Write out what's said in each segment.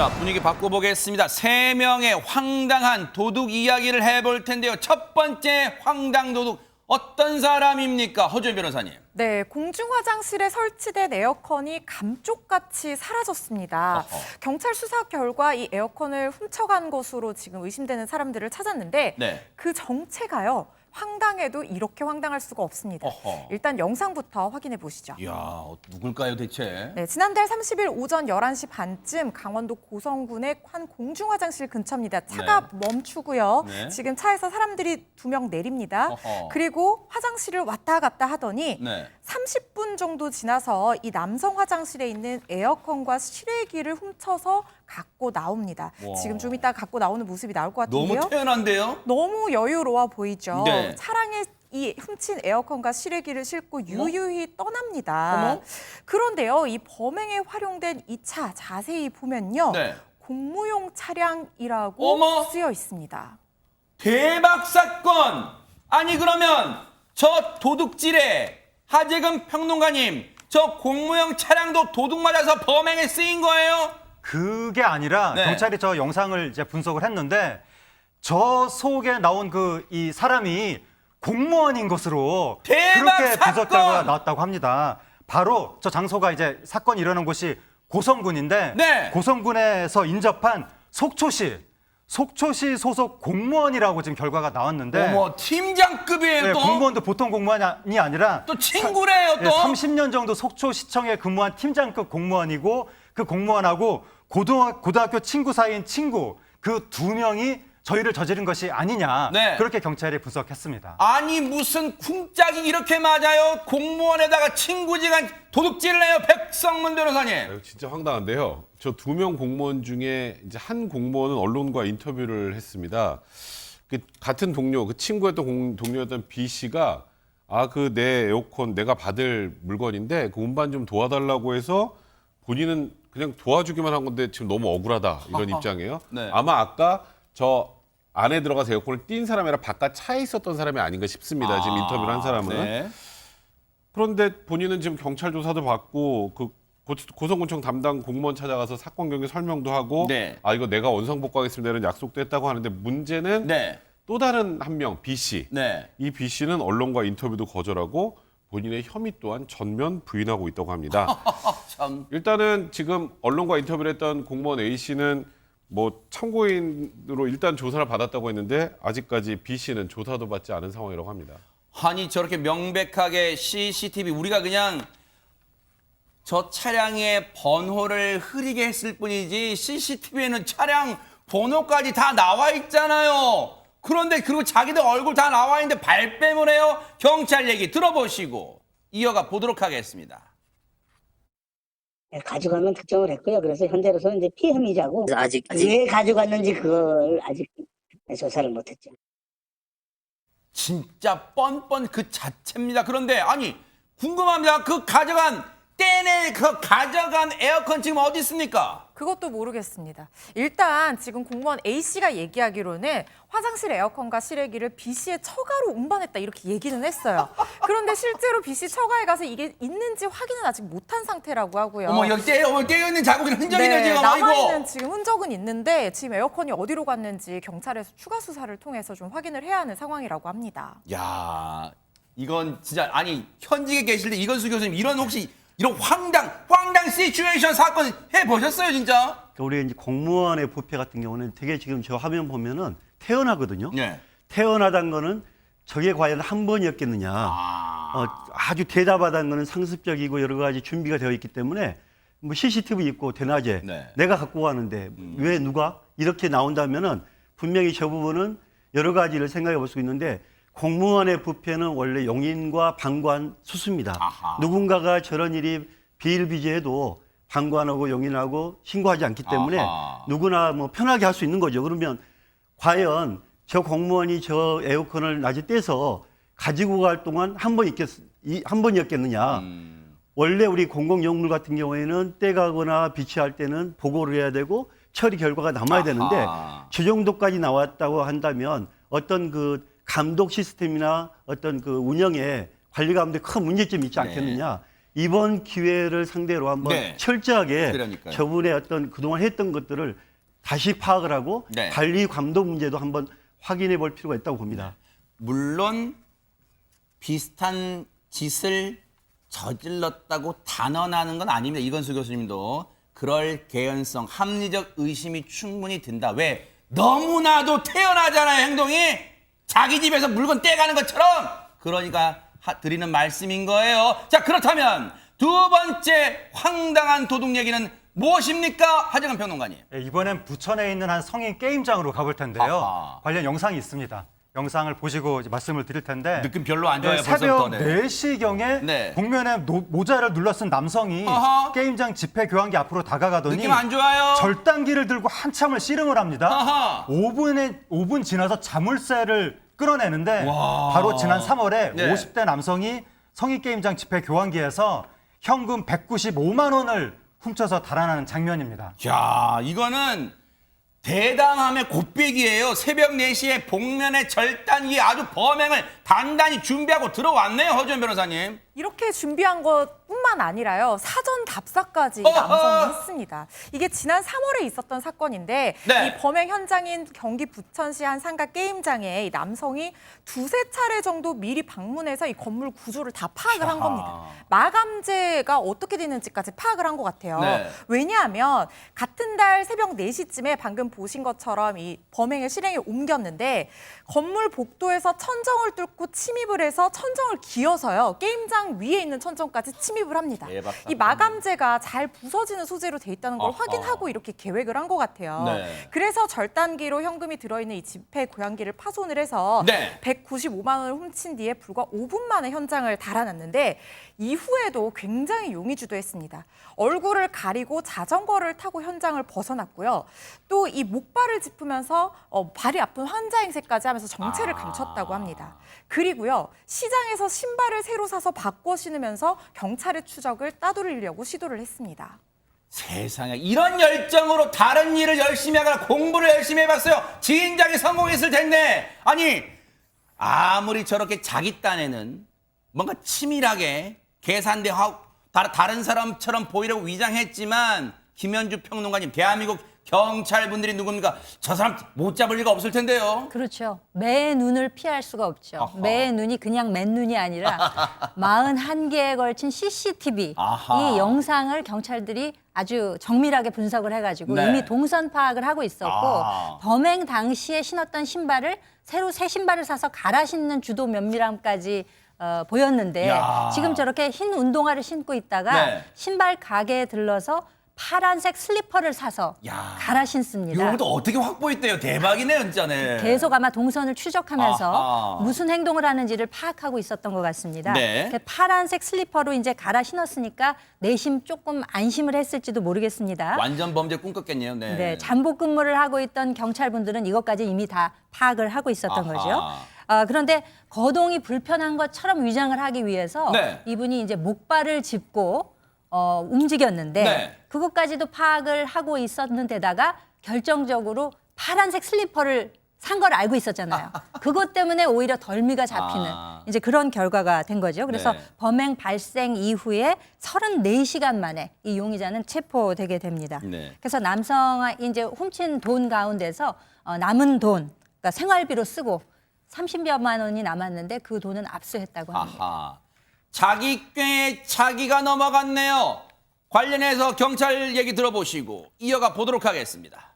자, 분위기 바꿔보겠습니다. 세 명의 황당한 도둑 이야기를 해볼 텐데요. 첫 번째 황당 도둑 어떤 사람입니까? 허준 변호사님. 네, 공중 화장실에 설치된 에어컨이 감쪽같이 사라졌습니다. 어허. 경찰 수사 결과 이 에어컨을 훔쳐간 것으로 지금 의심되는 사람들을 찾았는데 네. 그 정체가요. 황당해도 이렇게 황당할 수가 없습니다. 어허. 일단 영상부터 확인해 보시죠. 이야, 누굴까요 대체? 네, 지난달 30일 오전 11시 반쯤 강원도 고성군의 한 공중 화장실 근처입니다. 차가 멈추고요. 네. 지금 차에서 사람들이 2명 내립니다. 어허. 그리고 화장실을 왔다 갔다 하더니 네. 30분 정도 지나서 이 남성 화장실에 있는 에어컨과 실외기를 훔쳐서 갖고 나옵니다. 와. 지금 좀 이따 갖고 나오는 모습이 나올 것 같은데요. 너무 태연한데요? 너무 여유로워 보이죠. 네. 차량에 이 훔친 에어컨과 실외기를 싣고 유유히 떠납니다. 어머. 그런데요, 이 범행에 활용된 이 차 자세히 보면요, 네. 공무용 차량이라고 어머. 쓰여 있습니다. 대박 사건! 아니 그러면 저 도둑질에 하재근 평론가님, 저 공무용 차량도 도둑 맞아서 범행에 쓰인 거예요? 그게 아니라 네. 경찰이 저 영상을 이제 분석을 했는데 저 속에 나온 이 사람이 공무원인 것으로 대박 그렇게 사건! 분석 결과가 나왔다고 합니다. 바로 저 장소가 이제 사건이 일어난 곳이 고성군인데 네. 고성군에서 인접한 속초시 소속 공무원이라고 지금 결과가 나왔는데 어머, 팀장급이에요 네, 또? 공무원도 보통 공무원이 아니라 또 친구래요 또? 30년 정도 속초시청에 근무한 팀장급 공무원이고 그 공무원하고 고등학교 친구 사이인 친구 그 2명이 저희를 저지른 것이 아니냐 네. 그렇게 경찰이 분석했습니다. 아니 무슨 쿵짝이 이렇게 맞아요? 공무원에다가 친구지간 도둑질을 해요, 백성문 변호사님. 이거 진짜 황당한데요. 저 2명 공무원 중에 이제 한 공무원은 언론과 인터뷰를 했습니다. 그 같은 동료, 그 친구였던 동료였던 B 씨가 그 내 에어컨 내가 받을 물건인데 그 운반 좀 도와달라고 해서 본인은 그냥 도와주기만 한 건데 지금 너무 억울하다 이런 입장이에요. 네. 아마 아까 저 안에 들어가서 에어컨을 띈 사람이 아니라 바깥 차에 있었던 사람이 아닌가 싶습니다. 지금 인터뷰를 한 사람은. 네. 그런데 본인은 지금 경찰 조사도 받고 그 고성군청 담당 공무원 찾아가서 사건 경위 설명도 하고 네. 이거 내가 원상복구하겠습니다 이런 약속도 했다고 하는데 문제는 네. 또 다른 한 명 B 씨. 네. 이 B 씨는 언론과 인터뷰도 거절하고 본인의 혐의 또한 전면 부인하고 있다고 합니다. 참. 일단은 지금 언론과 인터뷰를 했던 공무원 A 씨는 뭐 참고인으로 일단 조사를 받았다고 했는데 아직까지 B 씨는 조사도 받지 않은 상황이라고 합니다. 아니 저렇게 명백하게 CCTV 우리가 그냥 저 차량의 번호를 흐리게 했을 뿐이지 CCTV에는 차량 번호까지 다 나와 있잖아요. 그런데 그리고 자기들 얼굴 다 나와 있는데 발뺌을 해요. 경찰 얘기 들어보시고 이어가 보도록 하겠습니다. 가져가면 특정을 했고요. 그래서 현재로서는 이제 피해 혐의자고 아직 왜 가져갔는지 그걸 아직 조사를 못했죠. 진짜 뻔뻔 그 자체입니다. 그런데 아니 궁금합니다. 그 가져간 에어컨 지금 어디 있습니까? 그것도 모르겠습니다. 일단 지금 공무원 A씨가 얘기하기로는 화장실 에어컨과 실외기를 B씨의 처가로 운반했다 이렇게 얘기는 했어요. 그런데 실제로 B씨 처가에 가서 이게 있는지 확인은 아직 못한 상태라고 하고요. 어머 여기 떼어있는 자국이 흔적이네 지금. 남아있는 아이고. 지금 흔적은 있는데 지금 에어컨이 어디로 갔는지 경찰에서 추가 수사를 통해서 좀 확인을 해야 하는 상황이라고 합니다. 야 이건 진짜 아니 현직에 계실 때 이건수 교수님 이런 황당 시츄에이션 사건 해보셨어요 진짜? 우리 이제 공무원의 부패 같은 경우는 되게 지금 저 화면 보면은 태연하거든요. 네. 태연하다는 거는 저게 과연 한 번이었겠느냐. 아주 대담하다는 거는 상습적이고 여러 가지 준비가 되어 있기 때문에 뭐 CCTV 있고 대낮에 네. 내가 갖고 가는데 왜 누가 이렇게 나온다면은 분명히 저 부분은 여러 가지를 생각해 볼 수 있는데 공무원의 부패는 원래 용인과 방관 수수입니다. 아하. 누군가가 저런 일이 비일비재해도 방관하고 용인하고 신고하지 않기 때문에 아하. 누구나 뭐 편하게 할 수 있는 거죠. 그러면 과연 저 공무원이 저 에어컨을 낮에 떼서 가지고 갈 동안 한 번이었겠느냐. 원래 우리 공공용물 같은 경우에는 떼가거나 비치할 때는 보고를 해야 되고 처리 결과가 남아야 되는데 아하. 저 정도까지 나왔다고 한다면 어떤 그 감독 시스템이나 어떤 그 운영에 관리 가운데 큰 문제점이 있지 않겠느냐. 이번 기회를 상대로 한번 네. 철저하게 그러니까요. 저분의 어떤 그동안 했던 것들을 다시 파악을 하고 네. 관리 감독 문제도 한번 확인해 볼 필요가 있다고 봅니다. 물론 비슷한 짓을 저질렀다고 단언하는 건 아닙니다. 이건수 교수님도 그럴 개연성, 합리적 의심이 충분히 든다. 왜? 너무나도 태연하잖아요, 행동이. 자기 집에서 물건 떼가는 것처럼. 그러니까 드리는 말씀인 거예요. 자, 그렇다면 두 번째 황당한 도둑 얘기는 무엇입니까? 하정은 평론가님. 예, 이번엔 부천에 있는 한 성인 게임장으로 가볼 텐데요. 아하. 관련 영상이 있습니다. 영상을 보시고 이제 말씀을 드릴 텐데 느낌 별로 안 좋아요, 새벽 벌써부터. 네. 4시경에 네. 복면에 모자를 눌러쓴 남성이 아하. 게임장 집회 교환기 앞으로 다가가더니 느낌 안 좋아요. 절단기를 들고 한참을 씨름을 합니다. 아하. 5분 지나서 자물쇠를 끌어내는데 와. 바로 지난 3월에 네. 50대 남성이 성인 게임장 집회 교환기에서 현금 195만 원을 훔쳐서 달아나는 장면입니다. 야, 이거는 대담함의 곱빼기예요. 새벽 4시에 복면의 절단기 아주 범행을 단단히 준비하고 들어왔네요, 허주연 변호사님. 이렇게 준비한 것뿐만 아니라요. 사전 답사까지 어허! 남성이 했습니다. 이게 지난 3월에 있었던 사건인데 네. 이 범행 현장인 경기 부천시 한 상가 게임장에 이 남성이 두세 차례 정도 미리 방문해서 이 건물 구조를 다 파악을 한 겁니다. 마감재가 어떻게 되는지까지 파악을 한 것 같아요. 네. 왜냐하면 같은 달 새벽 4시쯤에 방금 보신 것처럼 이 범행을 실행에 옮겼는데 건물 복도에서 천정을 뚫고 침입을 해서 천정을 기어서요. 게임장 위에 있는 천정까지 침입을 합니다. 대박 이 마감재가 잘 부서지는 소재로 돼 있다는 걸 어허. 확인하고 이렇게 계획을 한 것 같아요. 네. 그래서 절단기로 현금이 들어있는 이 집회 고양기를 파손을 해서 네. 195만 원을 훔친 뒤에 불과 5분 만에 현장을 달아났는데 이후에도 굉장히 용의주도했습니다. 얼굴을 가리고 자전거를 타고 현장을 벗어났고요. 또 이 목발을 짚으면서 발이 아픈 환자 행세까지 하면서 정체를 감췄다고 합니다. 그리고요. 시장에서 신발을 새로 사서 바꿔 신으면서 경찰의 추적을 따돌리려고 시도를 했습니다. 세상에 이런 열정으로 다른 일을 열심히 하거나 공부를 열심히 해봤어요. 진작에 성공했을 텐데. 아니 아무리 저렇게 자기 딴에는 뭔가 치밀하게 계산되고 다른 사람처럼 보이려고 위장했지만 김현주 평론가님, 대한민국 경찰분들이 누굽니까? 저 사람 못 잡을 리가 없을 텐데요. 그렇죠. 매의 눈을 피할 수가 없죠. 아하. 매의 눈이 그냥 맨눈이 아니라 41개에 걸친 CCTV 아하. 이 영상을 경찰들이 아주 정밀하게 분석을 해가지고 네. 이미 동선 파악을 하고 있었고 아. 범행 당시에 신었던 신발을 새로 새 신발을 사서 갈아 신는 주도 면밀함까지 보였는데 야. 지금 저렇게 흰 운동화를 신고 있다가 네. 신발 가게에 들러서 파란색 슬리퍼를 사서 야. 갈아 신습니다. 이것도 어떻게 확보했대요? 대박이네요, 진짜네. 계속 아마 동선을 추적하면서 아하. 무슨 행동을 하는지를 파악하고 있었던 것 같습니다. 네. 그 파란색 슬리퍼로 이제 갈아 신었으니까 내심 조금 안심을 했을지도 모르겠습니다. 완전 범죄 꿈꿨겠네요. 네. 네, 잠복 근무를 하고 있던 경찰분들은 이것까지 이미 다 파악을 하고 있었던 아하. 거죠. 그런데 거동이 불편한 것처럼 위장을 하기 위해서 네. 이분이 이제 목발을 짚고 움직였는데 네. 그것까지도 파악을 하고 있었는데다가 결정적으로 파란색 슬리퍼를 산 걸 알고 있었잖아요. 그것 때문에 오히려 덜미가 잡히는 이제 그런 결과가 된 거죠. 그래서 네. 범행 발생 이후에 34시간 만에 이 용의자는 체포되게 됩니다. 네. 그래서 남성이 이제 훔친 돈 가운데서 남은 돈, 그러니까 생활비로 쓰고 30여만 원이 남았는데 그 돈은 압수했다고 합니다. 아하. 자기 꾀에 자기가 넘어갔네요. 관련해서 경찰 얘기 들어보시고 이어가 보도록 하겠습니다.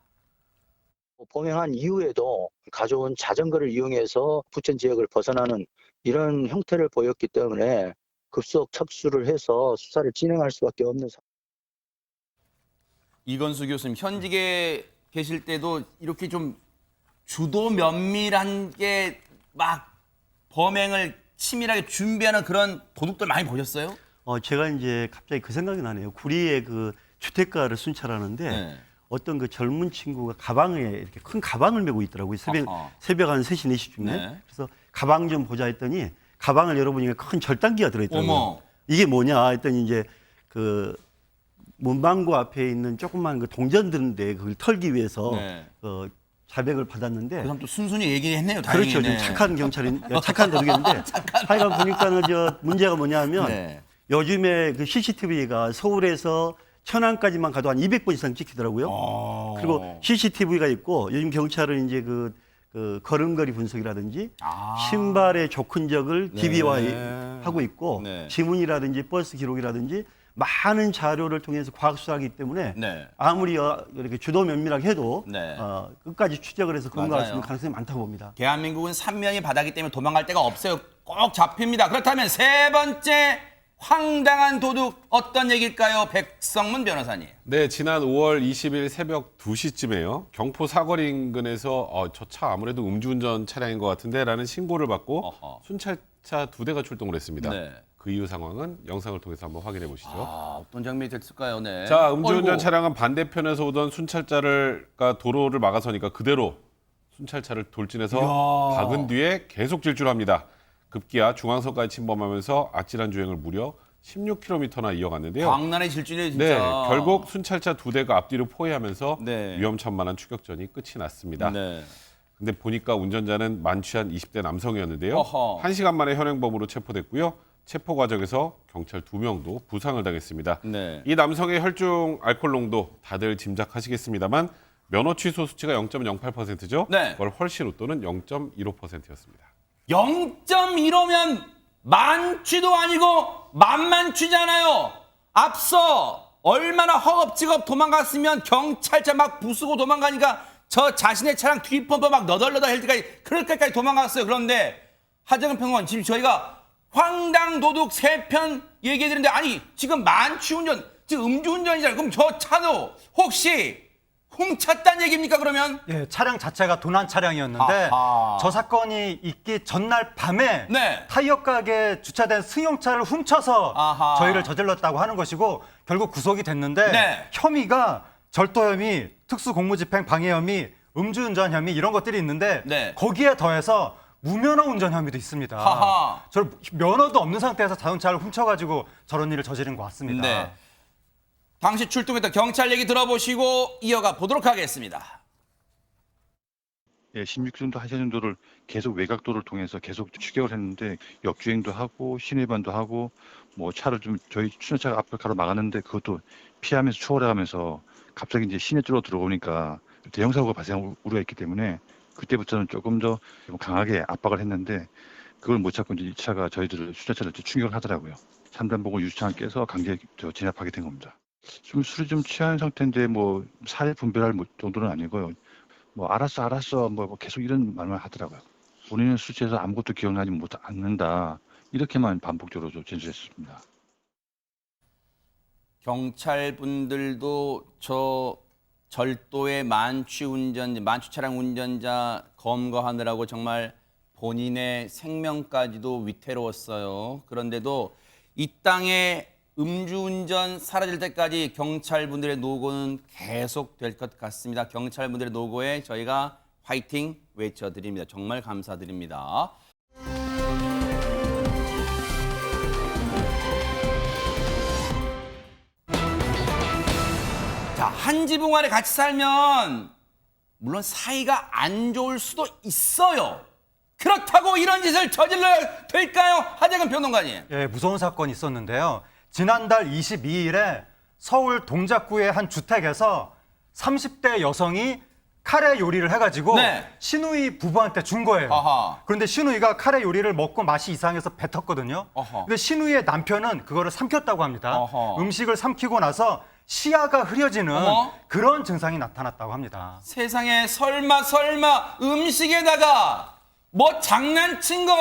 범행한 이후에도 가져온 자전거를 이용해서 부천 지역을 벗어나는 이런 형태를 보였기 때문에 급속 착수를 해서 수사를 진행할 수밖에 없는 상황입니다. 이건수 교수님, 현직에 계실 때도 이렇게 좀 주도 면밀한 게 막 범행을 치밀하게 준비하는 그런 도둑들 많이 보셨어요? 제가 이제 갑자기 그 생각이 나네요. 구리의 그 주택가를 순찰하는데 네. 어떤 그 젊은 친구가 가방에 이렇게 큰 가방을 메고 있더라고요. 아하. 새벽 한 3시, 4시쯤에. 네. 그래서 가방 좀 보자 했더니 가방을 열어보니까 큰 절단기가 들어있더라고요. 어머. 이게 뭐냐 했더니 이제 그 문방구 앞에 있는 조그만 그 동전 드는데 그걸 털기 위해서 네. 자백을 받았는데 그 사람 또 순순히 얘기했네요. 다행이네. 그렇죠. 좀 착한 경찰인, 착한 도둑이었는데 하여간 보니까는 저 문제가 뭐냐면 네. 요즘에 그 CCTV가 서울에서 천안까지만 가도 한 200번 이상 찍히더라고요. 그리고 CCTV가 있고 요즘 경찰은 이제 그 걸음걸이 분석이라든지 신발의 족흔적을 DB화하고 있고 네. 지문이라든지 버스 기록이라든지 많은 자료를 통해서 과학 수사하기 때문에 네. 아무리 이렇게 주도 면밀하게 해도 네. 끝까지 추적을 해서 검거할 수 있는 맞아요. 가능성이 많다고 봅니다. 대한민국은 삼면이 바다기 때문에 도망갈 데가 없어요. 꼭 잡힙니다. 그렇다면 세 번째 황당한 도둑 어떤 얘기일까요? 백성문 변호사님. 네, 지난 5월 20일 새벽 2시쯤에요. 경포 사거리 인근에서 저 차 아무래도 음주운전 차량인 것 같은데라는 신고를 받고 어허. 순찰차 2대가 출동을 했습니다. 네. 그 이후 상황은 영상을 통해서 한번 확인해 보시죠. 어떤 장면이 됐을까요? 네. 자, 음주운전 어이구. 차량은 반대편에서 오던 순찰차가 도로를 막아서니까 그대로 순찰차를 돌진해서 이야. 박은 뒤에 계속 질주합니다. 급기야 중앙선까지 침범하면서 아찔한 주행을 무려 16km나 이어갔는데요. 광란의 질주네 진짜. 네, 결국 순찰차 2대가 앞뒤로 포위하면서 네. 위험천만한 추격전이 끝이 났습니다. 네. 근데 보니까 운전자는 만취한 20대 남성이었는데요. 어허. 1시간 만에 현행범으로 체포됐고요. 체포 과정에서 경찰 2명도 부상을 당했습니다. 네. 이 남성의 혈중 알코올 농도 다들 짐작하시겠습니다만 면허 취소 수치가 0.08%죠. 네. 그걸 훨씬 웃도는 0.15%였습니다. 0.15면 만취도 아니고 만만취잖아요. 앞서 얼마나 허겁지겁 도망갔으면 경찰차 막 부수고 도망가니까 저 자신의 차량 뒷범퍼 막 너덜너덜 할 때까지 그럴 때까지 도망갔어요. 그런데 하정은 평론 지금 저희가 황당 도둑 3편 얘기해드렸는데 아니 지금 만취운전 지금 음주운전이잖아요. 그럼 저 차도 혹시 훔쳤단 얘기입니까 그러면? 예, 차량 자체가 도난 차량이었는데 아하. 저 사건이 있기 전날 밤에 네. 타이어 가게에 주차된 승용차를 훔쳐서 아하. 저희를 저질렀다고 하는 것이고 결국 구속이 됐는데 네. 혐의가 절도 혐의, 특수공무집행 방해 혐의, 음주운전 혐의 이런 것들이 있는데 네. 거기에 더해서 무면허 운전 혐의도 있습니다. 하하. 저 면허도 없는 상태에서 자동차를 훔쳐가지고 저런 일을 저지른 것 같습니다. 네. 당시 출동했던 경찰 얘기 들어보시고 이어가 보도록 하겠습니다. 예, 16정도 한 시간 정도를 계속 외곽도를 통해서 계속 추격을 했는데 역주행도 하고 시내반도 하고 뭐 차를 좀 저희 추천차가 앞을 가로막았는데 그것도 피하면서 추월해가면서 갑자기 이제 시내 쪽으로 들어오니까 대형 사고가 발생할 우려가 있기 때문에 그때부터는 조금 더 강하게 압박을 했는데 그걸 못 참고 이제 이 차가 저희들을 추천차를 충격을 하더라고요. 삼단보고 유치장을 깨서 강제 진압하게 된 겁니다. 좀 술이 좀 취한 상태인데 뭐 사회 분별할 정도는 아니고요. 뭐 알았어 뭐 계속 이런 말만 하더라고요. 본인은 술 취해서 아무것도 기억나지 않는다 이렇게만 반복적으로 좀 진술했습니다. 경찰분들도 저 절도의 만취 차량 운전자 검거하느라고 정말 본인의 생명까지도 위태로웠어요. 그런데도 이 땅에 음주운전 사라질 때까지 경찰분들의 노고는 계속될 것 같습니다. 경찰분들의 노고에 저희가 화이팅 외쳐드립니다. 정말 감사드립니다. 자, 한 지붕 아래 같이 살면 물론 사이가 안 좋을 수도 있어요. 그렇다고 이런 짓을 저질러야 될까요? 하재근 평론가님. 예, 무서운 사건이 있었는데요. 지난달 22일에 서울 동작구의 한 주택에서 30대 여성이 카레 요리를 해가지고 네. 시누이 부부한테 준 거예요. 아하. 그런데 시누이가 카레 요리를 먹고 맛이 이상해서 뱉었거든요. 어허. 근데 시누이의 남편은 그거를 삼켰다고 합니다. 어허. 음식을 삼키고 나서 시야가 흐려지는 어머. 그런 증상이 나타났다고 합니다. 세상에 설마 음식에다가 뭐 장난친 걸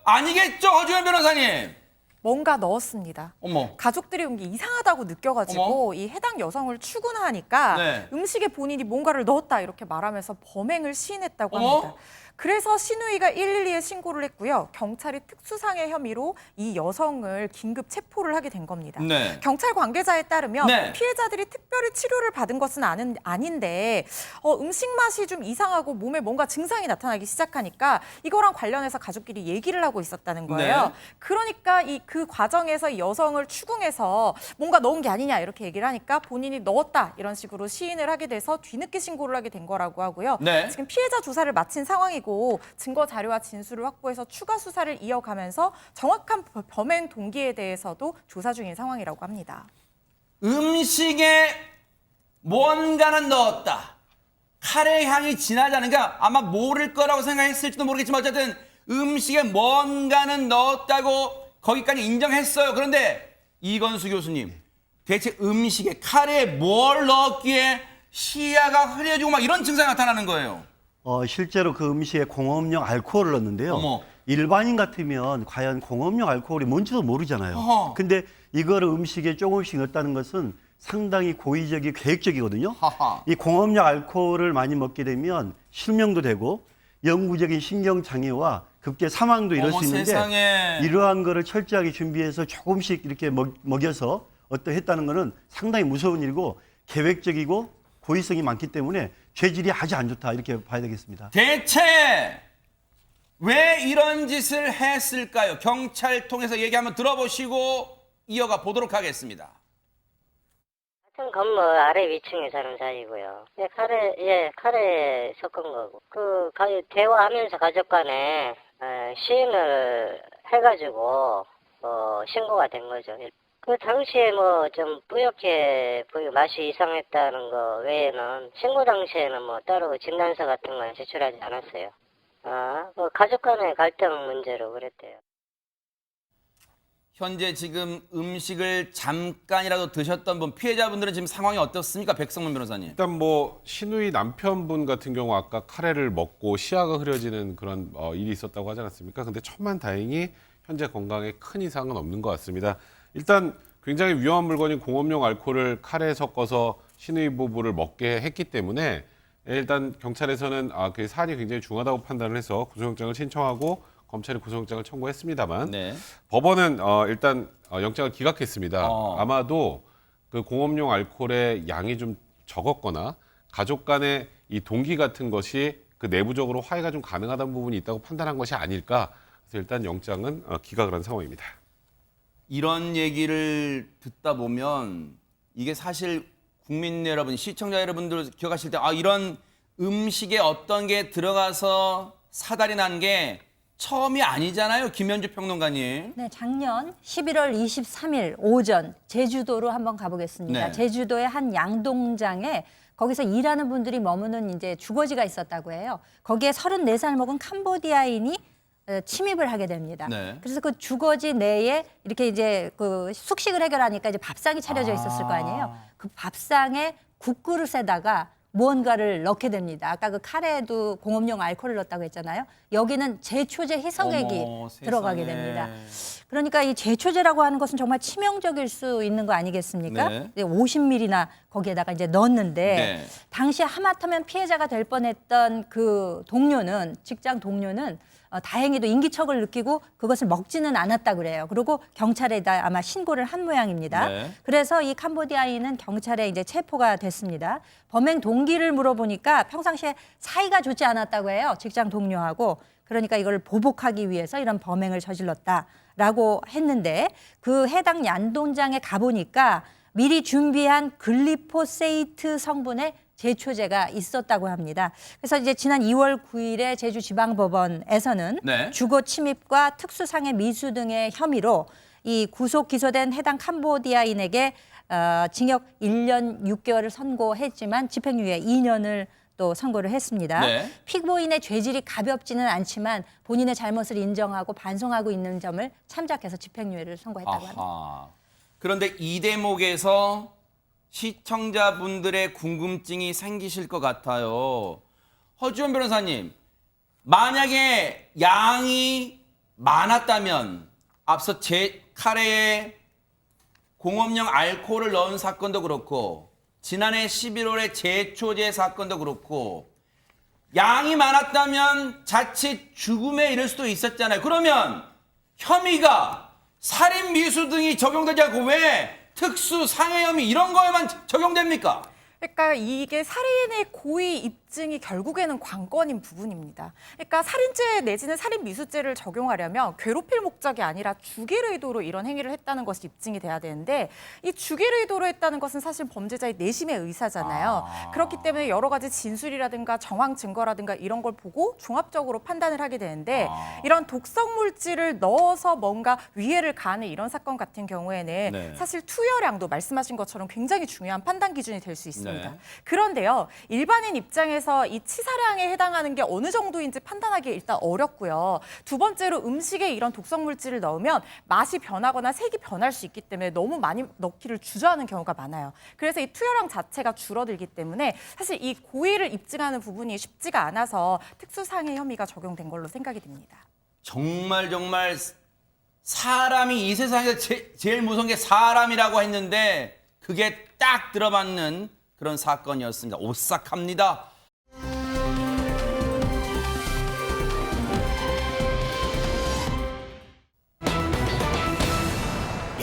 아니겠죠, 허주현 변호사님? 뭔가 넣었습니다. 어머. 가족들이 온 게 이상하다고 느껴가지고 이 해당 여성을 추궁하니까 네. 음식에 본인이 뭔가를 넣었다 이렇게 말하면서 범행을 시인했다고 어머? 합니다. 그래서 시누이가 112에 신고를 했고요. 경찰이 특수상해 혐의로 이 여성을 긴급 체포를 하게 된 겁니다. 네. 경찰 관계자에 따르면 네. 피해자들이 특별히 치료를 받은 것은 아닌데 음식 맛이 좀 이상하고 몸에 뭔가 증상이 나타나기 시작하니까 이거랑 관련해서 가족끼리 얘기를 하고 있었다는 거예요. 네. 그러니까 그 과정에서 이 여성을 추궁해서 뭔가 넣은 게 아니냐 이렇게 얘기를 하니까 본인이 넣었다 이런 식으로 시인을 하게 돼서 뒤늦게 신고를 하게 된 거라고 하고요. 네. 지금 피해자 조사를 마친 상황이고 중이고 증거 자료와 진술을 확보해서 추가 수사를 이어가면서 정확한 범행 동기에 대해서도 조사 중인 상황이라고 합니다. 음식에 뭔가는 넣었다. 카레 향이 진하지 않은가? 아마 모를 거라고 생각했을지도 모르겠지만 어쨌든 음식에 뭔가는 넣었다고 거기까지 인정했어요. 그런데 이건수 교수님, 대체 음식에 카레에 뭘 넣었기에 시야가 흐려지고 막 이런 증상이 나타나는 거예요. 실제로 그 음식에 공업용 알코올을 넣었는데요. 어머. 일반인 같으면 과연 공업용 알코올이 뭔지도 모르잖아요. 어허. 근데 이거를 음식에 조금씩 넣었다는 것은 상당히 고의적이 계획적이거든요. 하하. 이 공업용 알코올을 많이 먹게 되면 실명도 되고 영구적인 신경장애와 급제 사망도 이럴 어머, 수 있는데 세상에. 이러한 거를 철저하게 준비해서 조금씩 이렇게 먹여서 했다는 거는 상당히 무서운 일이고 계획적이고 고의성이 많기 때문에 죄질이 아주 안 좋다 이렇게 봐야 되겠습니다. 대체 왜 이런 짓을 했을까요? 경찰 통해서 얘기 한번 들어보시고 이어가 보도록 하겠습니다. 같은 건물 아래 위층에 사는 사이고요. 카레 섞은 거고. 대화하면서 가족 간에 시인을 해가지고 신고가 된 거죠. 그 당시에 좀 뿌옇게 보이고 맛이 이상했다는 거 외에는 신고 당시에는 따로 진단서 같은 건 제출하지 않았어요. 가족 간의 갈등 문제로 그랬대요. 현재 지금 음식을 잠깐이라도 드셨던 분, 피해자분들은 지금 상황이 어떻습니까? 백성문 변호사님. 일단 신우이 남편분 같은 경우 아까 카레를 먹고 시야가 흐려지는 그런 일이 있었다고 하지 않았습니까? 근데 천만다행히 현재 건강에 큰 이상은 없는 것 같습니다. 일단 굉장히 위험한 물건인 공업용 알코올을 카레에 섞어서 신우이 부부를 먹게 했기 때문에 일단 경찰에서는 그 사안이 굉장히 중하다고 판단을 해서 구속영장을 신청하고 검찰이 구속영장을 청구했습니다만 네. 법원은 일단 영장을 기각했습니다. 아마도 그 공업용 알코올의 양이 좀 적었거나 가족 간의 이 동기 같은 것이 그 내부적으로 화해가 좀 가능하다는 부분이 있다고 판단한 것이 아닐까. 그래서 일단 영장은 기각을 한 상황입니다. 이런 얘기를 듣다 보면 이게 사실 국민 여러분, 시청자 여러분들 기억하실 때 이런 음식에 어떤 게 들어가서 사달이 난 게 처음이 아니잖아요, 김현주 평론가님. 네, 작년 11월 23일 오전 제주도로 한번 가보겠습니다. 네. 제주도의 한 양동장에 거기서 일하는 분들이 머무는 이제 주거지가 있었다고 해요. 거기에 34살 먹은 캄보디아인이 침입을 하게 됩니다. 네. 그래서 그 주거지 내에 이렇게 이제 그 숙식을 해결하니까 이제 밥상이 차려져 있었을 거 아니에요. 그 밥상에 국그릇에다가 무언가를 넣게 됩니다. 아까 그 카레에도 공업용 알코올을 넣었다고 했잖아요. 여기는 제초제 희석액이 어머, 들어가게 세상에. 됩니다. 그러니까 이 제초제라고 하는 것은 정말 치명적일 수 있는 거 아니겠습니까? 네. 50ml나 거기에다가 이제 넣었는데 네. 당시 하마터면 피해자가 될 뻔했던 그 동료는 직장 동료는 다행히도 인기척을 느끼고 그것을 먹지는 않았다 그래요. 그리고 경찰에다 아마 신고를 한 모양입니다. 네. 그래서 이 캄보디아인은 경찰에 이제 체포가 됐습니다. 범행 동기를 물어보니까 평상시에 사이가 좋지 않았다고 해요. 직장 동료하고. 그러니까 이걸 보복하기 위해서 이런 범행을 저질렀다라고 했는데 그 해당 양동장에 가보니까 미리 준비한 글리포세이트 성분의 제초제가 있었다고 합니다. 그래서 이제 지난 2월 9일에 제주지방법원에서는 네. 주거 침입과 특수상해 미수 등의 혐의로 이 구속 기소된 해당 캄보디아인에게 징역 1년 6개월을 선고했지만 집행유예 2년을 또 선고를 했습니다. 네. 피고인의 죄질이 가볍지는 않지만 본인의 잘못을 인정하고 반성하고 있는 점을 참작해서 집행유예를 선고했다고 합니다. 아하. 그런데 이 대목에서 시청자분들의 궁금증이 생기실 것 같아요. 허주원 변호사님, 만약에 양이 많았다면 앞서 제 카레에 공업용 알코올을 넣은 사건도 그렇고 지난해 11월에 제초제 사건도 그렇고 양이 많았다면 자칫 죽음에 이를 수도 있었잖아요. 그러면 혐의가 살인 미수 등이 적용되지 않고 왜 특수 상해 혐의 이런 거에만 적용됩니까? 그러니까 이게 살인의 고의 입증이 결국에는 관건인 부분입니다. 그러니까 살인죄 내지는 살인미수죄를 적용하려면 괴롭힐 목적이 아니라 죽일 의도로 이런 행위를 했다는 것이 입증이 돼야 되는데 이 죽일 의도로 했다는 것은 사실 범죄자의 내심의 의사잖아요. 그렇기 때문에 여러 가지 진술이라든가 정황 증거라든가 이런 걸 보고 종합적으로 판단을 하게 되는데 이런 독성 물질을 넣어서 뭔가 위해를 가하는 이런 사건 같은 경우에는 네. 사실 투여량도 말씀하신 것처럼 굉장히 중요한 판단 기준이 될 수 있습니다. 네. 그런데요, 일반인 입장에서 이 치사량에 해당하는 게 어느 정도인지 판단하기 일단 어렵고요. 두 번째로 음식에 이런 독성 물질을 넣으면 맛이 변하거나 색이 변할 수 있기 때문에 너무 많이 넣기를 주저하는 경우가 많아요. 그래서 이 투여량 자체가 줄어들기 때문에 사실 이 고의를 입증하는 부분이 쉽지가 않아서 특수상해 혐의가 적용된 걸로 생각이 됩니다. 정말 사람이 이 세상에서 제일 무서운 게 사람이라고 했는데 그게 딱 들어맞는 그런 사건이었습니다. 오싹합니다.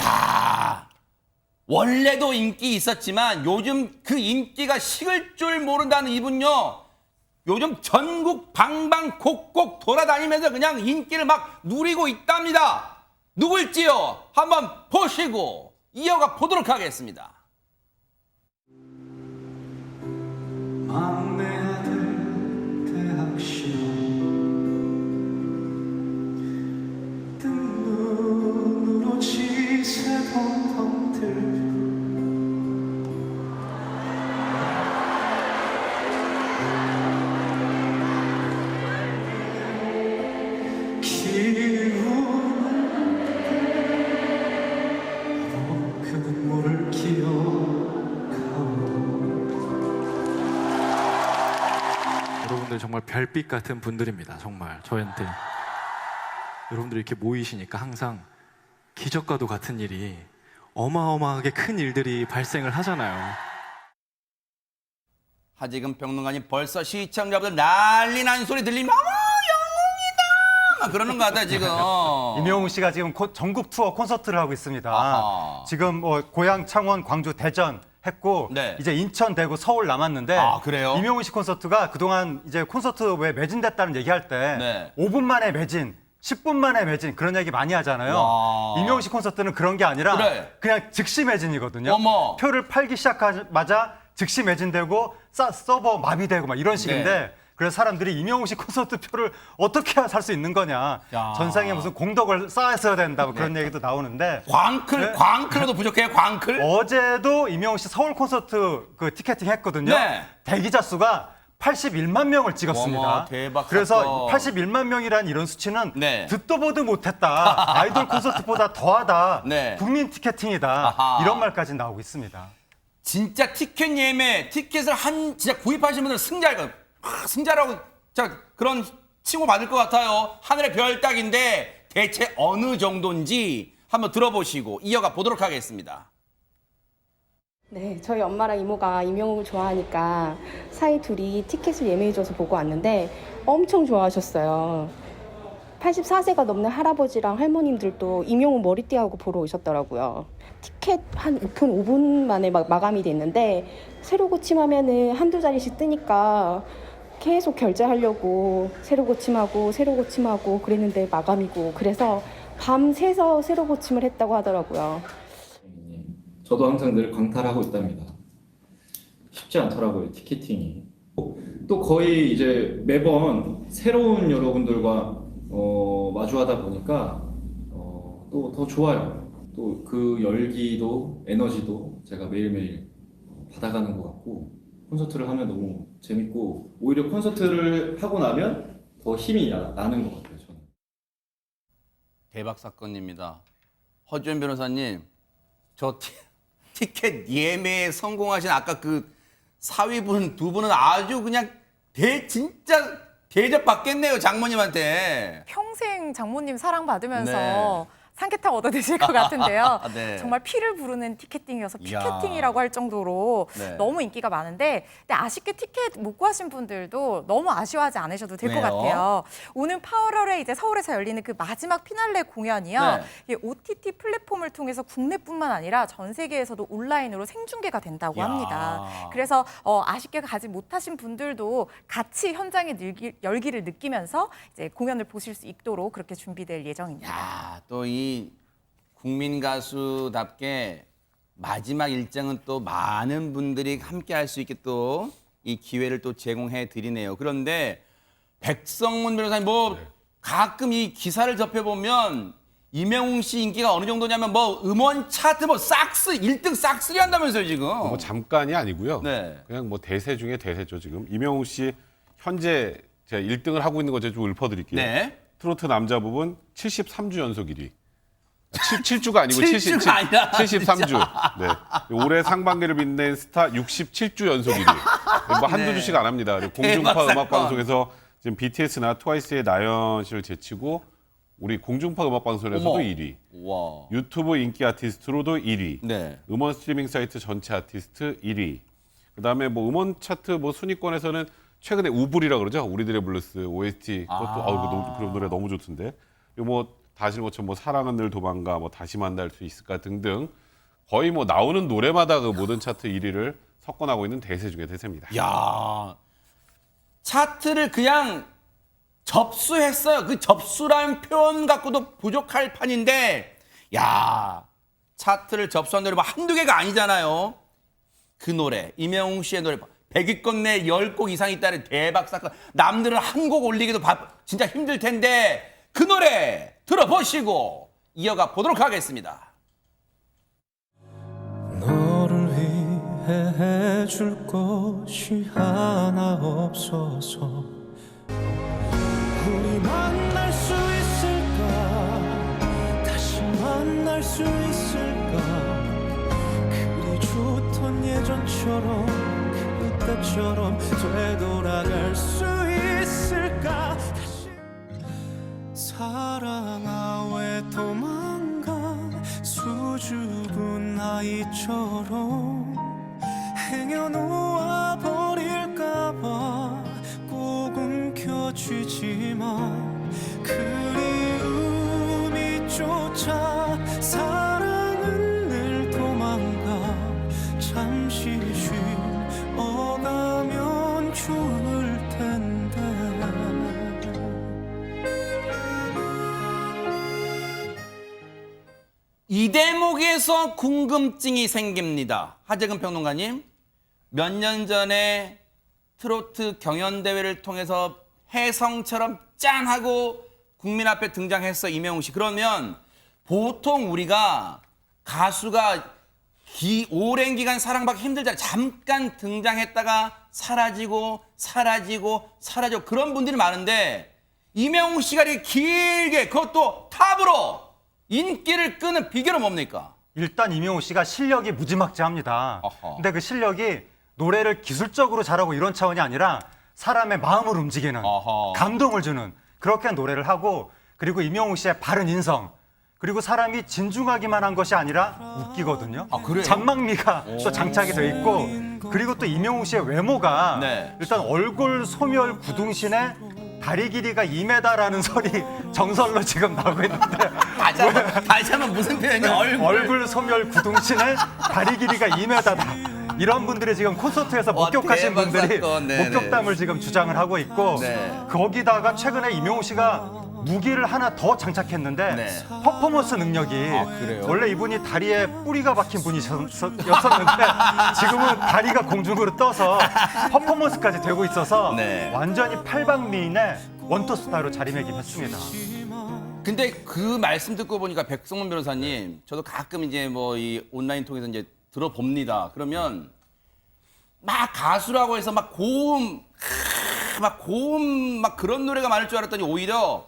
야, 원래도 인기 있었지만 요즘 그 인기가 식을 줄 모른다는 이분요. 요즘 전국 방방곡곡 돌아다니면서 그냥 인기를 막 누리고 있답니다. 누굴지요? 한번 보시고 이어가 보도록 하겠습니다. 막내 아들 대학 시험 뜬 눈으로 지새던 덩들 여러분들 정말 별빛 같은 분들입니다. 정말 저한테 여러분들이 이렇게 모이시니까 항상 기적과도 같은 일이 어마어마하게 큰 일들이 발생을 하잖아요. 하지금 평론가님 벌써 시청자분들 난리 난 소리 들리면 어머 영웅이다 막 그러는 것 같아 지금. 임영웅 씨가 지금 전국 투어 콘서트를 하고 있습니다. 아하. 지금 고향 창원, 광주, 대전 했고 네. 이제 인천, 대구, 서울 남았는데 아, 그래요? 임영웅 씨 콘서트가 그동안 이제 콘서트 왜 매진됐다는 얘기할 때 네. 5분 만에 매진, 10분 만에 매진 그런 얘기 많이 하잖아요. 와. 임영웅 씨 콘서트는 그런 게 아니라 그래. 그냥 즉시 매진이거든요. 어머. 표를 팔기 시작하자마자 즉시 매진되고 서버 마비되고 막 이런 식인데 네. 그래서 사람들이 임영웅 씨 콘서트 표를 어떻게 해야 살 수 있는 거냐. 야. 전생에 무슨 공덕을 쌓았어야 된다 뭐 그런 얘기도 나오는데 광클로도 부족해요. 광클. 어제도 임영웅 씨 서울 콘서트 그 티켓팅 했거든요. 네. 대기자 수가 81만 명을 찍었습니다. 어머, 대박 그래서 사건. 81만 명이라는 이런 수치는 네. 듣도 보도 못했다. 아이돌 콘서트보다 더하다. 네. 국민 티켓팅이다. 아하. 이런 말까지 나오고 있습니다. 진짜 티켓 예매, 티켓을 진짜 구입하신 분들 승자라고 그런 칭호 받을 것 같아요. 하늘의 별 따기인데 대체 어느 정도인지 한번 들어보시고 이어가 보도록 하겠습니다. 네, 저희 엄마랑 이모가 임영웅을 좋아하니까 사이 둘이 티켓을 예매해줘서 보고 왔는데 엄청 좋아하셨어요. 84세가 넘는 할아버지랑 할머님들도 임영웅 머리띠하고 보러 오셨더라고요. 티켓 한 5분 만에 마감이 됐는데 새로 고침하면은 한두 자리씩 뜨니까 계속 결제하려고 새로 고침하고 그랬는데 마감이고 그래서 밤새서 새로 고침을 했다고 하더라고요. 저도 항상 늘 강탈하고 있답니다. 쉽지 않더라고요, 티켓팅이. 또 거의 이제 매번 새로운 여러분들과 마주하다 보니까 또 더 좋아요. 또 그 열기도 에너지도 제가 매일매일 받아가는 것 같고 콘서트를 하면 너무 재밌고 오히려 콘서트를 하고 나면 더 힘이 나는 것 같아요. 저는. 대박 사건입니다. 허주연 변호사님, 저 티켓 예매에 성공하신 아까 그 사위분 두 분은 아주 그냥 진짜 대접 받겠네요, 장모님한테. 평생 장모님 사랑받으면서 네. 삼계탕 얻어 드실 것 같은데요. 네. 정말 피를 부르는 티켓팅이어서 이야. 피켓팅이라고 할 정도로 네. 너무 인기가 많은데 근데 아쉽게 티켓 못 구하신 분들도 너무 아쉬워하지 않으셔도 될 것 왜요? 같아요. 오는 8월에 이제 서울에서 열리는 그 마지막 피날레 공연이요. 네. 이게 OTT 플랫폼을 통해서 국내뿐만 아니라 전 세계에서도 온라인으로 생중계가 된다고 이야. 합니다. 그래서 아쉽게 가지 못하신 분들도 같이 현장의 열기를 느끼면서 이제 공연을 보실 수 있도록 그렇게 준비될 예정입니다. 야, 또 이 국민 가수답게 마지막 일정은 또 많은 분들이 함께 할 수 있게 또 이 기회를 또 제공해 드리네요. 그런데 백성문 변호사님 뭐 가끔 이 기사를 접해 보면 이명웅 씨 인기가 어느 정도냐면 뭐 음원 차트 뭐 싹스 1등 싹쓸이 한다면서요, 지금. 뭐 잠깐이 아니고요. 네. 그냥 뭐 대세 중에 대세죠 지금. 이명웅 씨 현재 제가 1등을 하고 있는 거 제가 좀 읊어드릴게요. 네. 트로트 남자 부분 73주 연속 1위. 7주가 아니고 7주가 아니라 73주. 네. 올해 상반기를 빛낸 스타 67주 연속 1위. 뭐 한두 네. 주씩 안 합니다. 그리고 공중파 대박 음악 사건. 방송에서 지금 BTS나 트와이스의 나연 씨를 제치고 우리 공중파 음악 방송에서도 어머. 1위. 와. 유튜브 인기 아티스트로도 1위. 네. 음원 스트리밍 사이트 전체 아티스트 1위. 그다음에 뭐 음원 차트 뭐 순위권에서는 최근에 우불이라 그러죠. 우리들의 블루스 OST 그것도 그런 노래 너무 좋던데. 그리고 뭐 다시는 것처럼 뭐 사랑은 늘 도망가 뭐 다시 만날 수 있을까 등등 거의 뭐 나오는 노래마다 그 모든 차트 1위를 석권하고 있는 대세 중에 대세입니다. 야, 차트를 그냥 접수했어요. 그 접수라는 표현 갖고도 부족할 판인데, 야, 차트를 접수한 노래 뭐 한두 개가 아니잖아요. 그 노래, 이명웅 씨의 노래 100위권 내 10곡 이상 있다는 대박 사건. 남들은 한 곡 올리기도 진짜 힘들 텐데 그 노래 들어보시고 이어가 보도록 하겠습니다. 너를 위해 해줄 것이 하나 없어서 우리 만날 수 있을까 다시 만날 수 있을까 그리 좋던 예전처럼 그때처럼 되돌아갈 수 있을까 사랑아 왜 도망가 수줍은 아이처럼 행여놓아 버릴까봐 꼭 움켜쥐지만 그리움이 쫓아 사랑은 늘 도망가 잠시 쉬어가면 좋을 텐데 이 대목에서 궁금증이 생깁니다. 하재근 평론가님, 몇 년 전에 트로트 경연대회를 통해서 혜성처럼 짠 하고 국민 앞에 등장했어, 이명웅 씨. 그러면 보통 우리가 가수가 오랜 기간 사랑받기 힘들잖아요. 잠깐 등장했다가 사라지고 그런 분들이 많은데 이명웅 씨가 이렇게 길게 그것도 탑으로 인기를 끄는 비결은 뭡니까? 일단 이명웅 씨가 실력이 무지막지합니다. 어허. 근데 그 실력이 노래를 기술적으로 잘하고 이런 차원이 아니라 사람의 마음을 움직이는 어허. 감동을 주는 그렇게 노래를 하고 그리고 이명웅 씨의 바른 인성 그리고 사람이 진중하기만 한 것이 아니라 웃기거든요. 아, 그래요? 장막미가 또 장착이 돼 있고 그리고 또 이명웅 씨의 외모가 네. 일단 얼굴 소멸 구둥신에 다리 길이가 2m라는 설이 정설로 지금 나오고 있는데 다시 한번 무슨 표현이야? 얼굴 소멸 구둥신에 다리 길이가 2m다. 이런 분들이 지금 콘서트에서 목격하신 대박 분들이 사건. 네네. 목격담을 지금 주장을 하고 있고 네. 거기다가 최근에 이명웅 씨가 무기를 하나 더 장착했는데 네. 퍼포먼스 능력이 그래요? 원래 이분이 다리에 뿌리가 박힌 분이었는데 지금은 다리가 공중으로 떠서 퍼포먼스까지 되고 있어서 네. 완전히 팔방미인의 원투스타로 자리매김했습니다. 근데 그 말씀 듣고 보니까 백성문 변호사님, 저도 가끔 이제 뭐 이 온라인 통해서 이제 들어봅니다. 그러면 막 가수라고 해서 막 고음 막 그런 노래가 많을 줄 알았더니 오히려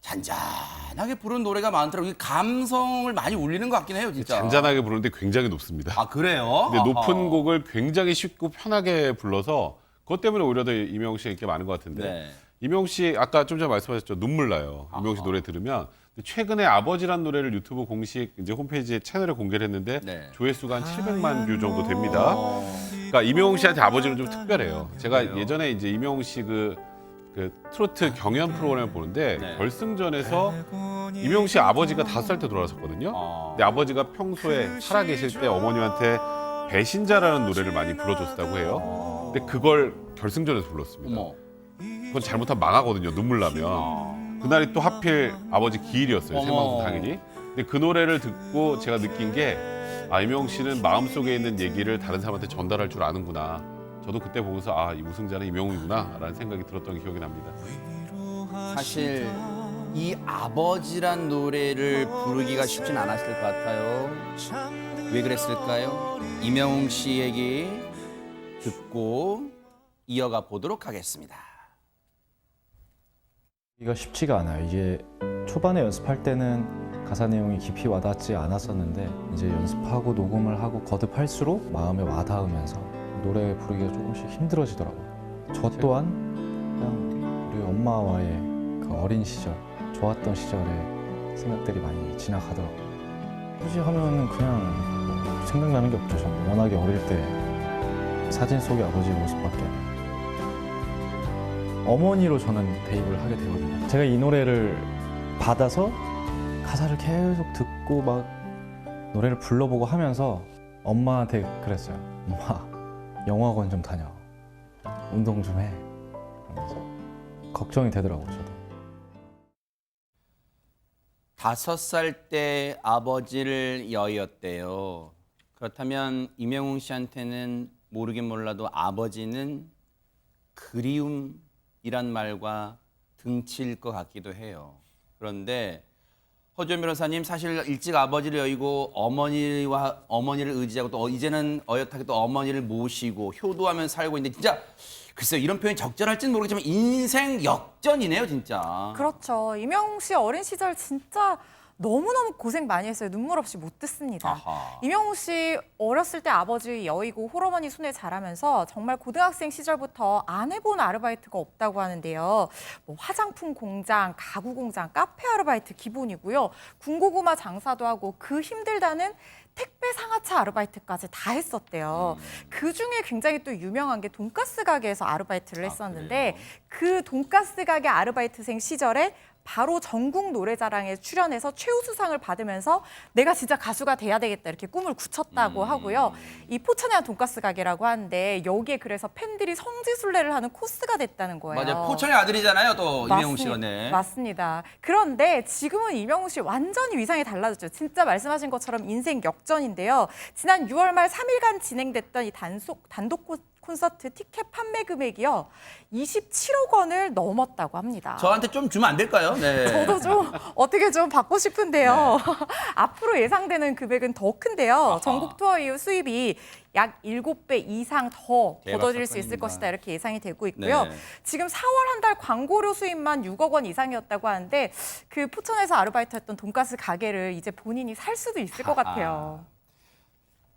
잔잔하게 부르는 노래가 많더라고요. 감성을 많이 울리는 것 같긴 해요, 진짜. 잔잔하게 부르는데 굉장히 높습니다. 아, 그래요? 근데 높은 아하. 곡을 굉장히 쉽고 편하게 불러서 그것 때문에 오히려 더 이명웅 씨가 인기가 많은 것 같은데 네. 이명웅 씨 아까 좀 전에 말씀하셨죠. 눈물 나요. 이명웅 씨 노래 들으면 최근에 아버지란 노래를 유튜브 공식 이제 홈페이지에 채널에 공개를 했는데 네. 조회수가 한 700만 뷰 정도 됩니다. 그러니까 임영웅 씨한테 아버지는 좀 특별해요. 제가 예전에 이제 임영웅 씨 그 트로트 경연 프로그램을 보는데 네. 결승전에서 임영웅 씨 아버지가 5살 때 돌아가셨거든요. 근데 아버지가 평소에 살아계실 때 어머님한테 배신자라는 노래를 많이 불러줬다고 해요. 근데 그걸 결승전에서 불렀습니다. 어머. 그건 잘못하면 망하거든요. 눈물 나면. 그날이 또 하필 아버지 기일이었어요. 생방송 당일이. 근데 그 노래를 듣고 제가 느낀 게 임영웅 씨는 마음속에 있는 얘기를 다른 사람한테 전달할 줄 아는구나. 저도 그때 보면서 이 우승자는 임영웅이구나 라는 생각이 들었던 기억이 납니다. 사실 이 아버지란 노래를 부르기가 쉽진 않았을 것 같아요. 왜 그랬을까요? 임영웅 씨 얘기 듣고 이어가 보도록 하겠습니다. 이가 쉽지가 않아요. 이게 초반에 연습할 때는 가사 내용이 깊이 와닿지 않았었는데 이제 연습하고 녹음을 하고 거듭할수록 마음에 와닿으면서 노래 부르기가 조금씩 힘들어지더라고요. 저 또한 그냥 우리 엄마와의 그 어린 시절, 좋았던 시절의 생각들이 많이 지나가더라고요. 굳이 하면은 그냥 생각나는 게 없죠. 저는 워낙에 어릴 때 사진 속의 아버지 모습밖에. 어머니로 저는 대입을 하게 되거든요. 제가 이 노래를 받아서 가사를 계속 듣고 막 노래를 불러보고 하면서 엄마한테 그랬어요. 엄마, 영어학원 좀 다녀. 운동 좀 해. 그러면서 걱정이 되더라고요, 저도. 5살 때 아버지를 여의었대요. 그렇다면 임영웅 씨한테는 모르긴 몰라도 아버지는 그리움이란 말과 등칠 것 같기도 해요. 그런데 허주연 변호사님, 사실 일찍 아버지를 여의고 어머니를 의지하고 또 이제는 어엿하게 또 어머니를 모시고 효도하면서 살고 있는데 진짜 글쎄요, 이런 표현이 적절할지는 모르겠지만 인생 역전이네요, 진짜. 그렇죠. 임영웅 씨 어린 시절 진짜 너무너무 고생 많이 했어요. 눈물 없이 못 듣습니다. 아하. 임영웅 씨 어렸을 때 아버지 여의고 홀어머니 손에 자라면서 정말 고등학생 시절부터 안 해본 아르바이트가 없다고 하는데요. 뭐 화장품 공장, 가구 공장, 카페 아르바이트 기본이고요. 군고구마 장사도 하고 그 힘들다는 택배 상하차 아르바이트까지 다 했었대요. 그중에 굉장히 또 유명한 게 돈가스 가게에서 아르바이트를 했었는데 그 돈가스 가게 아르바이트생 시절에 바로 전국 노래자랑에 출연해서 최우수상을 받으면서 내가 진짜 가수가 돼야 되겠다 이렇게 꿈을 굳혔다고 하고요. 이 포천에 한 돈가스 가게라고 하는데 여기에 그래서 팬들이 성지순례를 하는 코스가 됐다는 거예요. 맞아요. 포천의 아들이잖아요, 또 임영웅 씨가. 네. 맞습니다. 그런데 지금은 임영웅 씨 완전히 위상이 달라졌죠. 진짜 말씀하신 것처럼 인생 역전인데요. 지난 6월 말 3일간 진행됐던 이 단독 콘서트 티켓 판매 금액이요. 27억 원을 넘었다고 합니다. 저한테 좀 주면 안 될까요? 네. 저도 좀 어떻게 좀 받고 싶은데요. 앞으로 예상되는 금액은 더 큰데요. 전국 투어 이후 수입이 약 7배 이상 더 대박 걷어질 수 있을 사건입니다. 것이다 이렇게 예상이 되고 있고요. 네. 지금 4월 한 달 광고료 수입만 6억 원 이상이었다고 하는데 그 포천에서 아르바이트했던 돈가스 가게를 이제 본인이 살 수도 있을 것 같아요.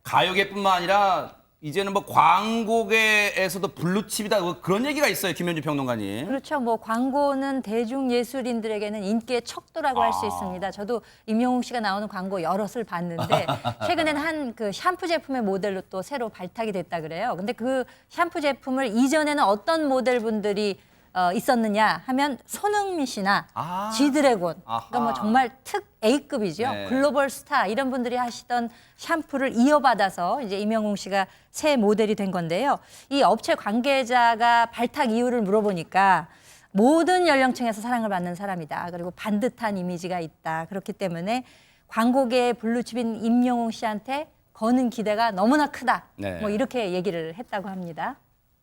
가요계뿐만 아니라 이제는 뭐 광고계에서도 블루칩이다 그런 얘기가 있어요, 김현주 평론가님. 그렇죠. 뭐 광고는 대중 예술인들에게는 인기의 척도라고 할 수 있습니다. 저도 임영웅 씨가 나오는 광고 여럿을 봤는데 최근에는 한 그 샴푸 제품의 모델로 또 새로 발탁이 됐다 그래요. 근데 그 샴푸 제품을 이전에는 어떤 모델분들이 있었느냐 하면 손흥민 씨나 G드래곤, 그러니까 뭐 정말 특 A급이죠. 네. 글로벌 스타 이런 분들이 하시던 샴푸를 이어받아서 이제 임영웅 씨가 새 모델이 된 건데요. 이 업체 관계자가 발탁 이유를 물어보니까 모든 연령층에서 사랑을 받는 사람이다. 그리고 반듯한 이미지가 있다. 그렇기 때문에 광고계의 블루칩인 임영웅 씨한테 거는 기대가 너무나 크다. 네. 뭐 이렇게 얘기를 했다고 합니다.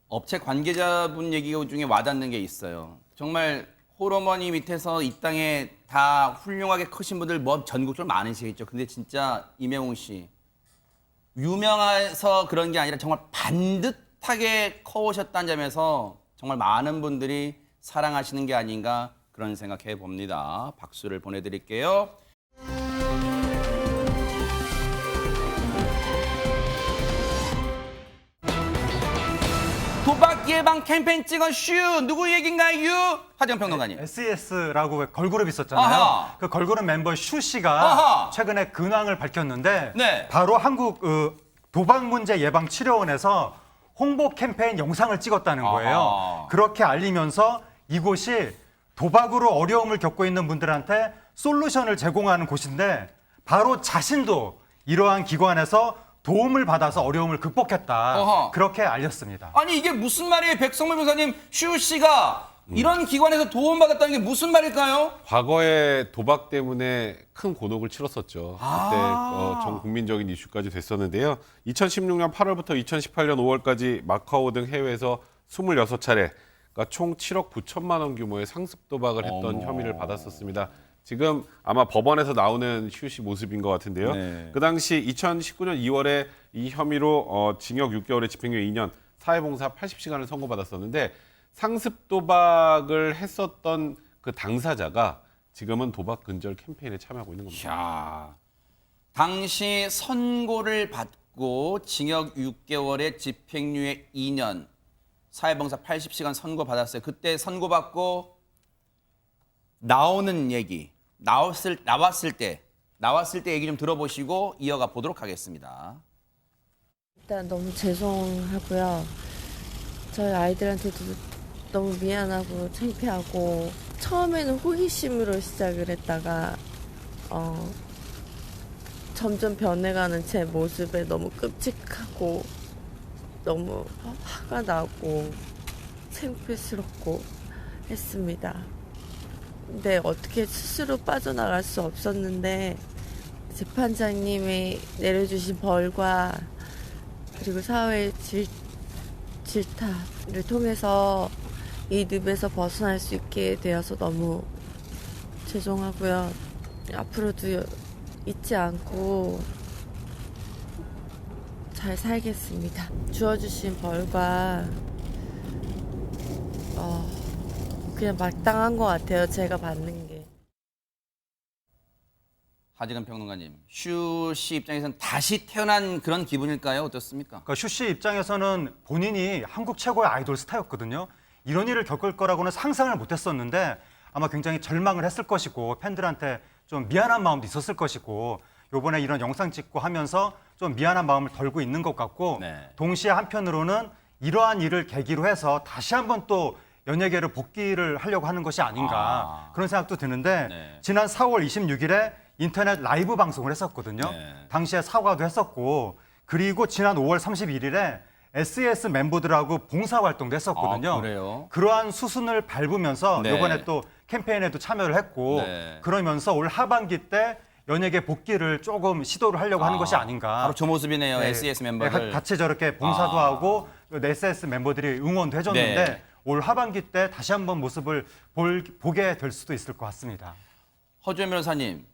업체 관계자분 얘기 중에 와닿는 게 있어요. 정말 홀어머니 밑에서 이 땅에 다 훌륭하게 크신 분들 뭐 전국적으로 많으시겠죠. 근데 진짜 임영웅 씨 유명해서 그런 게 아니라 정말 반듯하게 커오셨다는 점에서 정말 많은 분들이 사랑하시는 게 아닌가 그런 생각해 봅니다. 박수를 보내드릴게요. 도박 도박 예방 캠페인 찍은 슈 누구 얘긴가요? 하정 평론가님. SES라고 걸그룹 있었잖아요. 아하. 그 걸그룹 멤버 슈 씨가 아하. 최근에 근황을 밝혔는데 네. 바로 한국 도박 문제 예방 치료원에서 홍보 캠페인 영상을 찍었다는 거예요. 아하. 그렇게 알리면서 이곳이 도박으로 어려움을 겪고 있는 분들한테 솔루션을 제공하는 곳인데 바로 자신도 이러한 기관에서 도움을 받아서 어려움을 극복했다. 어허. 그렇게 알렸습니다. 아니 이게 무슨 말이에요? 백성물 변호사님, 슈 씨가 이런 기관에서 도움받았다는 게 무슨 말일까요? 과거에 도박 때문에 큰 곤혹을 치렀었죠. 아. 그때 전 국민적인 이슈까지 됐었는데요. 2016년 8월부터 2018년 5월까지 마카오 등 해외에서 26차례, 그러니까 총 7억 9천만 원 규모의 상습 도박을 했던 어머. 혐의를 받았었습니다. 지금 아마 법원에서 나오는 슈 씨 모습인 것 같은데요. 네. 그 당시 2019년 2월에 이 혐의로 징역 6개월에 집행유예 2년, 사회봉사 80시간을 선고받았었는데 상습 도박을 했었던 그 당사자가 지금은 도박 근절 캠페인에 참여하고 있는 겁니다. 야, 당시 선고를 받고 징역 6개월에 집행유예 2년, 사회봉사 80시간 선고 받았어요. 그때 선고받고 나오는 얘기, 나왔을 때 얘기 좀 들어보시고 이어가 보도록 하겠습니다. 일단 너무 죄송하고요. 저희 아이들한테도 너무 미안하고 창피하고 처음에는 호기심으로 시작을 했다가 점점 변해가는 제 모습에 너무 끔찍하고 너무 화가 나고 창피스럽고 했습니다. 근데 어떻게 스스로 빠져나갈 수 없었는데 재판장님이 내려주신 벌과 그리고 사회의 질타를 통해서 이 늪에서 벗어날 수 있게 되어서 너무 죄송하고요. 앞으로도 잊지 않고 잘 살겠습니다. 주어주신 벌과 그냥 마땅한 것 같아요. 제가 받는 게. 하지근 평론가님, 슈 씨 입장에서는 다시 태어난 그런 기분일까요? 어떻습니까? 그러니까 슈 씨 입장에서는 본인이 한국 최고의 아이돌 스타였거든요. 이런 일을 겪을 거라고는 상상을 못했었는데 아마 굉장히 절망을 했을 것이고 팬들한테 좀 미안한 마음도 있었을 것이고 요번에 이런 영상 찍고 하면서 좀 미안한 마음을 덜고 있는 것 같고 네. 동시에 한편으로는 이러한 일을 계기로 해서 다시 한번 또 연예계를 복귀를 하려고 하는 것이 아닌가 그런 생각도 드는데 네. 지난 4월 26일에 인터넷 라이브 방송을 했었거든요. 네. 당시에 사과도 했었고 그리고 지난 5월 31일에 SES 멤버들하고 봉사활동도 했었거든요. 아, 그래요? 그러한 수순을 밟으면서 네. 이번에 또 캠페인에도 참여를 했고 네. 그러면서 올 하반기 때 연예계 복귀를 조금 시도를 하려고 하는 것이 아닌가. 바로 저 모습이네요. 네. SES 멤버들. 같이 저렇게 봉사도 하고 SES 멤버들이 응원도 해줬는데 네. 올 하반기 때 다시 한번 모습을 보게 될 수도 있을 것 같습니다. 허주현 변호사님,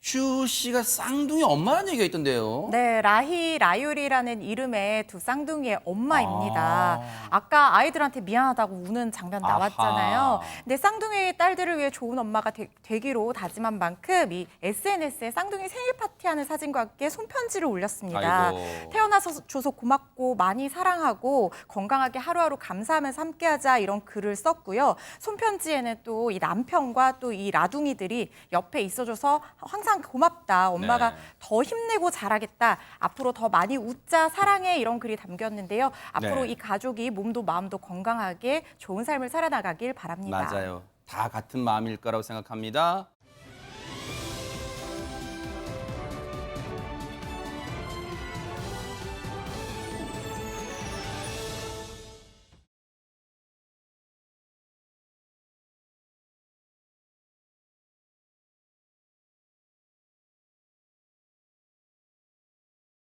슈 씨가 쌍둥이 엄마라는 얘기가 있던데요. 네, 라희, 라율이라는 이름의 두 쌍둥이의 엄마입니다. 아까 아이들한테 미안하다고 우는 장면 나왔잖아요. 아하. 근데 쌍둥이 딸들을 위해 좋은 엄마가 되기로 다짐한 만큼 이 SNS에 쌍둥이 생일 파티하는 사진과 함께 손편지를 올렸습니다. 아이고. 태어나서 줘서 고맙고 많이 사랑하고 건강하게 하루하루 감사하면서 함께하자 이런 글을 썼고요. 손편지에는 또 이 남편과 또 이 라둥이들이 옆에 있어줘서 항상 고맙다. 엄마가 네. 더 힘내고 잘하겠다. 앞으로 더 많이 웃자. 사랑해. 이런 글이 담겼는데요. 앞으로 네. 이 가족이 몸도 마음도 건강하게 좋은 삶을 살아나가길 바랍니다. 맞아요. 다 같은 마음일 거라고 생각합니다.